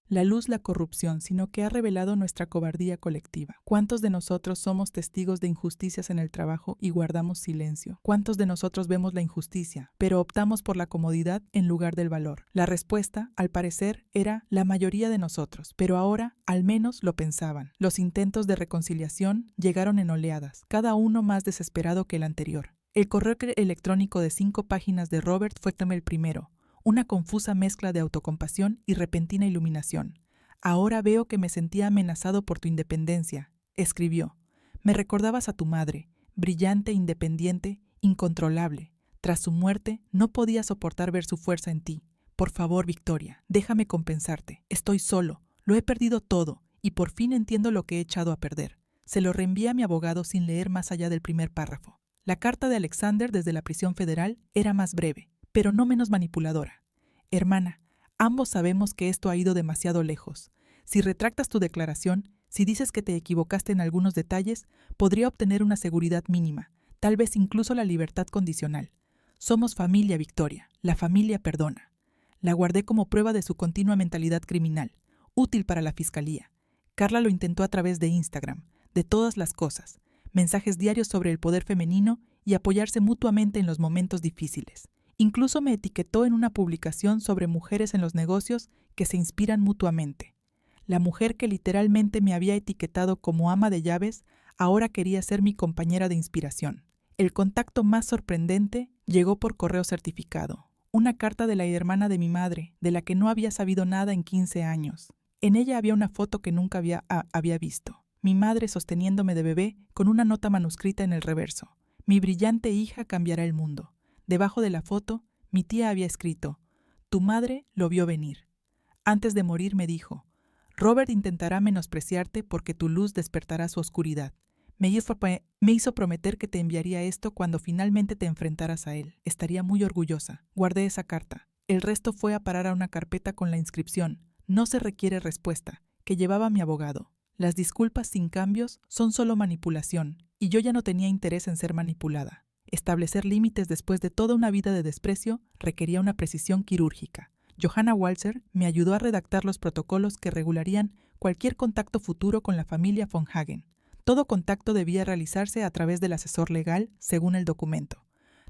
la luz la corrupción, sino que ha revelado nuestra cobardía colectiva. ¿Cuántos de nosotros somos testigos de injusticias en el trabajo y guardamos silencio? ¿Cuántos de nosotros vemos la injusticia, pero optamos por la comodidad en lugar del valor? La respuesta, al parecer, era la mayoría de nosotros, pero ahora al menos lo pensaban. Los intentos de reconciliación llegaron en oleadas, cada uno más desesperado que el anterior. El correo electrónico de 5 páginas de Robert fue el primero. Una confusa mezcla de autocompasión y repentina iluminación. Ahora veo que me sentía amenazado por tu independencia, escribió. Me recordabas a tu madre, brillante, independiente, incontrolable. Tras su muerte, no podía soportar ver su fuerza en ti. Por favor, Victoria, déjame compensarte. Estoy solo, lo he perdido todo, y por fin entiendo lo que he echado a perder. Se lo reenvié a mi abogado sin leer más allá del primer párrafo. La carta de Alexander desde la prisión federal era más breve, pero no menos manipuladora. Hermana, ambos sabemos que esto ha ido demasiado lejos. Si retractas tu declaración, si dices que te equivocaste en algunos detalles, podría obtener una seguridad mínima, tal vez incluso la libertad condicional. Somos familia, Victoria. La familia perdona. La guardé como prueba de su continua mentalidad criminal, útil para la fiscalía. Carla lo intentó a través de Instagram, de todas las cosas, mensajes diarios sobre el poder femenino y apoyarse mutuamente en los momentos difíciles. Incluso me etiquetó en una publicación sobre mujeres en los negocios que se inspiran mutuamente. La mujer que literalmente me había etiquetado como ama de llaves ahora quería ser mi compañera de inspiración. El contacto más sorprendente llegó por correo certificado. Una carta de la hermana de mi madre, de la que no había sabido nada en 15 años. En ella había una foto que nunca había visto. Mi madre sosteniéndome de bebé con una nota manuscrita en el reverso. Mi brillante hija cambiará el mundo. Debajo de la foto, mi tía había escrito, tu madre lo vio venir. Antes de morir me dijo, Robert intentará menospreciarte porque tu luz despertará su oscuridad. Me hizo prometer que te enviaría esto cuando finalmente te enfrentaras a él. Estaría muy orgullosa. Guardé esa carta. El resto fue a parar a una carpeta con la inscripción "No se requiere respuesta", que llevaba mi abogado. Las disculpas sin cambios son solo manipulación, y yo ya no tenía interés en ser manipulada. Establecer límites después de toda una vida de desprecio requería una precisión quirúrgica. Johanna Walser me ayudó a redactar los protocolos que regularían cualquier contacto futuro con la familia von Hagen. Todo contacto debía realizarse a través del asesor legal, según el documento.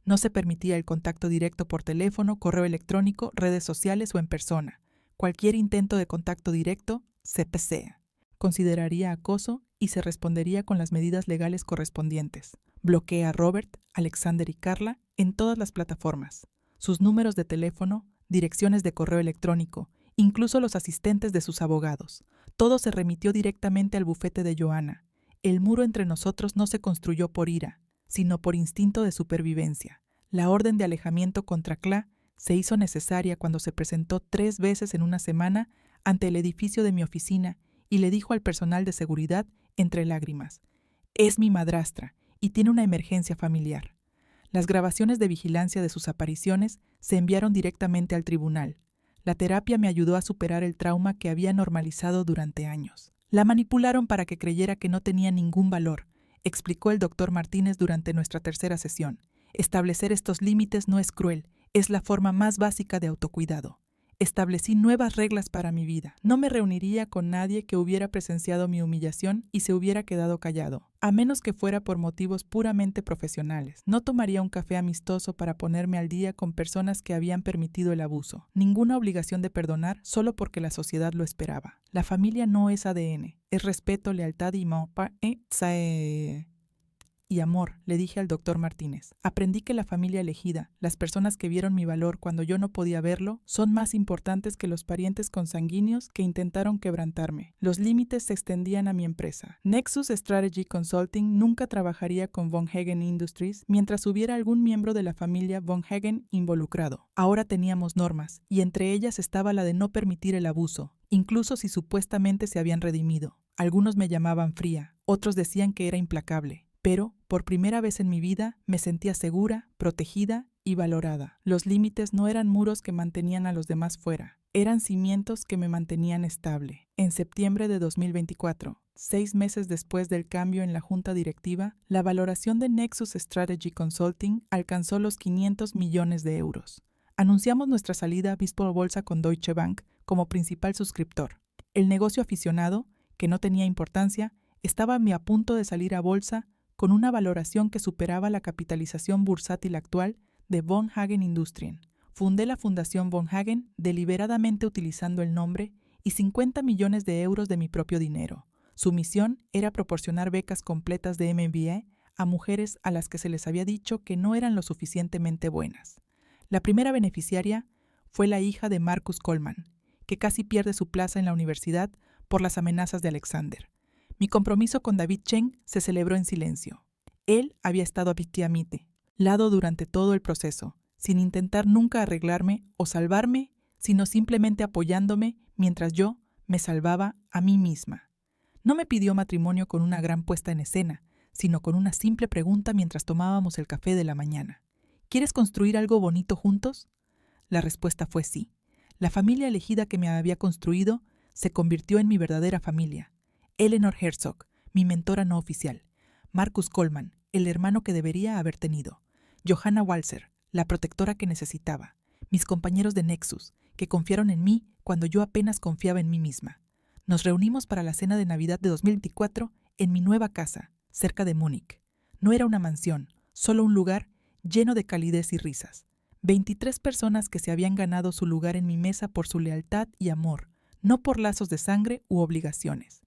No se permitía el contacto directo por teléfono, correo electrónico, redes sociales o en persona. Cualquier intento de contacto directo se consideraría acoso y se respondería con las medidas legales correspondientes. Bloquea a Robert, Alexander y Carla en todas las plataformas. Sus números de teléfono, direcciones de correo electrónico, incluso los asistentes de sus abogados. Todo se remitió directamente al bufete de Johanna. El muro entre nosotros no se construyó por ira, sino por instinto de supervivencia. La orden de alejamiento contra Cla se hizo necesaria cuando se presentó 3 veces en una semana ante el edificio de mi oficina y le dijo al personal de seguridad entre lágrimas: «Es mi madrastra y tiene una emergencia familiar». Las grabaciones de vigilancia de sus apariciones se enviaron directamente al tribunal. La terapia me ayudó a superar el trauma que había normalizado durante años. La manipularon para que creyera que no tenía ningún valor, explicó el doctor Martínez durante nuestra tercera sesión. Establecer estos límites no es cruel, es la forma más básica de autocuidado. Establecí nuevas reglas para mi vida. No me reuniría con nadie que hubiera presenciado mi humillación y se hubiera quedado callado, a menos que fuera por motivos puramente profesionales. No tomaría un café amistoso para ponerme al día con personas que habían permitido el abuso. Ninguna obligación de perdonar solo porque la sociedad lo esperaba. La familia no es ADN, es respeto, lealtad y amor, le dije al doctor Martínez. Aprendí que la familia elegida, las personas que vieron mi valor cuando yo no podía verlo, son más importantes que los parientes consanguíneos que intentaron quebrantarme. Los límites se extendían a mi empresa. Nexus Strategy Consulting nunca trabajaría con von Hagen Industries mientras hubiera algún miembro de la familia von Hagen involucrado. Ahora teníamos normas, y entre ellas estaba la de no permitir el abuso, incluso si supuestamente se habían redimido. Algunos me llamaban fría, otros decían que era implacable. Pero, por primera vez en mi vida, me sentía segura, protegida y valorada. Los límites no eran muros que mantenían a los demás fuera, eran cimientos que me mantenían estable. En septiembre de 2024, 6 meses después del cambio en la junta directiva, la valoración de Nexus Strategy Consulting alcanzó los 500 millones de euros. Anunciamos nuestra salida a Vispol Bolsa con Deutsche Bank como principal suscriptor. El negocio aficionado, que no tenía importancia, estaba a punto de salir a bolsa con una valoración que superaba la capitalización bursátil actual de von Hagen Industrien. Fundé la Fundación von Hagen deliberadamente utilizando el nombre y 50 millones de euros de mi propio dinero. Su misión era proporcionar becas completas de MBA a mujeres a las que se les había dicho que no eran lo suficientemente buenas. La primera beneficiaria fue la hija de Marcus Kollmann, que casi pierde su plaza en la universidad por las amenazas de Alexander. Mi compromiso con David Cheng se celebró en silencio. Él había estado a mi lado durante todo el proceso, sin intentar nunca arreglarme o salvarme, sino simplemente apoyándome mientras yo me salvaba a mí misma. No me pidió matrimonio con una gran puesta en escena, sino con una simple pregunta mientras tomábamos el café de la mañana. ¿Quieres construir algo bonito juntos? La respuesta fue sí. La familia elegida que me había construido se convirtió en mi verdadera familia. Eleanor Herzog, mi mentora no oficial. Marcus Kollmann, el hermano que debería haber tenido. Johanna Walser, la protectora que necesitaba. Mis compañeros de Nexus, que confiaron en mí cuando yo apenas confiaba en mí misma. Nos reunimos para la cena de Navidad de 2024 en mi nueva casa, cerca de Múnich. No era una mansión, solo un lugar lleno de calidez y risas. 23 personas que se habían ganado su lugar en mi mesa por su lealtad y amor, no por lazos de sangre u obligaciones.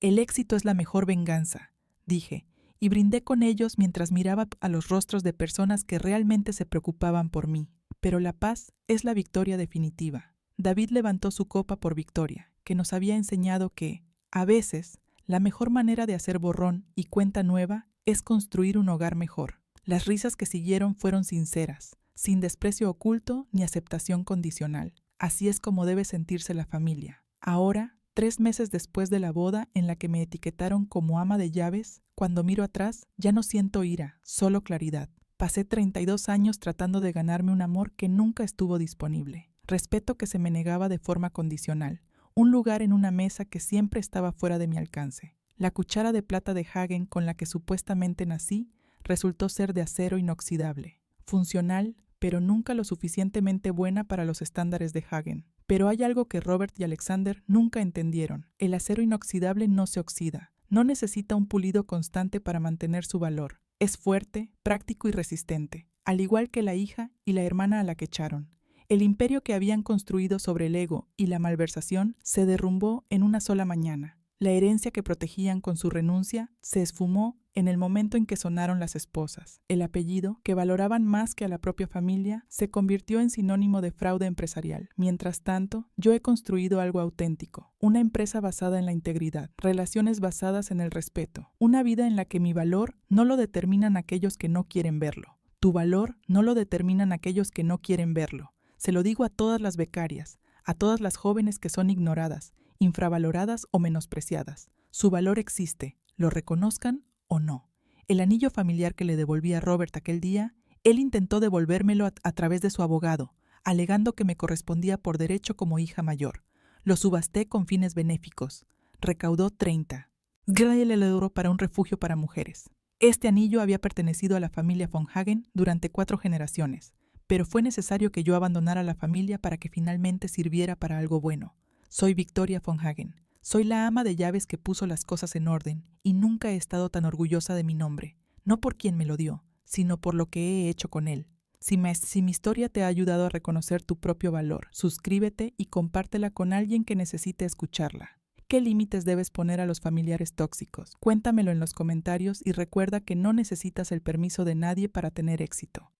El éxito es la mejor venganza, dije, y brindé con ellos mientras miraba a los rostros de personas que realmente se preocupaban por mí. Pero la paz es la victoria definitiva. David levantó su copa por Victoria, que nos había enseñado que, a veces, la mejor manera de hacer borrón y cuenta nueva es construir un hogar mejor. Las risas que siguieron fueron sinceras, sin desprecio oculto ni aceptación condicional. Así es como debe sentirse la familia. Ahora, 3 meses después de la boda en la que me etiquetaron como ama de llaves, cuando miro atrás ya no siento ira, solo claridad. Pasé 32 años tratando de ganarme un amor que nunca estuvo disponible. respeto que se me negaba de forma condicional, un lugar en una mesa que siempre estaba fuera de mi alcance. La cuchara de plata de Hagen con la que supuestamente nací resultó ser de acero inoxidable, funcional, pero nunca lo suficientemente buena para los estándares de Hagen. Pero hay algo que Robert y Alexander nunca entendieron. El acero inoxidable no se oxida, no necesita un pulido constante para mantener su valor. Es fuerte, práctico y resistente, al igual que la hija y la hermana a la que echaron. El imperio que habían construido sobre el ego y la malversación se derrumbó en una sola mañana. La herencia que protegían con su renuncia se esfumó en el momento en que sonaron las esposas. El apellido, que valoraban más que a la propia familia, se convirtió en sinónimo de fraude empresarial. Mientras tanto, yo he construido algo auténtico, una empresa basada en la integridad, relaciones basadas en el respeto, una vida en la que mi valor no lo determinan aquellos que no quieren verlo. Tu valor no lo determinan aquellos que no quieren verlo. Se lo digo a todas las becarias, a todas las jóvenes que son ignoradas, infravaloradas o menospreciadas. Su valor existe, lo reconozcan o no. El anillo familiar que le devolví a Robert aquel día, él intentó devolvérmelo a través de su abogado, alegando que me correspondía por derecho como hija mayor. Lo subasté con fines benéficos. Recaudó 30. Gracias el euro para un refugio para mujeres. Este anillo había pertenecido a la familia von Hagen durante 4 generaciones, pero fue necesario que yo abandonara la familia para que finalmente sirviera para algo bueno. Soy Victoria von Hagen. Soy la ama de llaves que puso las cosas en orden y nunca he estado tan orgullosa de mi nombre, no por quien me lo dio, sino por lo que he hecho con él. Si mi historia te ha ayudado a reconocer tu propio valor, suscríbete y compártela con alguien que necesite escucharla. ¿Qué límites debes poner a los familiares tóxicos? Cuéntamelo en los comentarios y recuerda que no necesitas el permiso de nadie para tener éxito.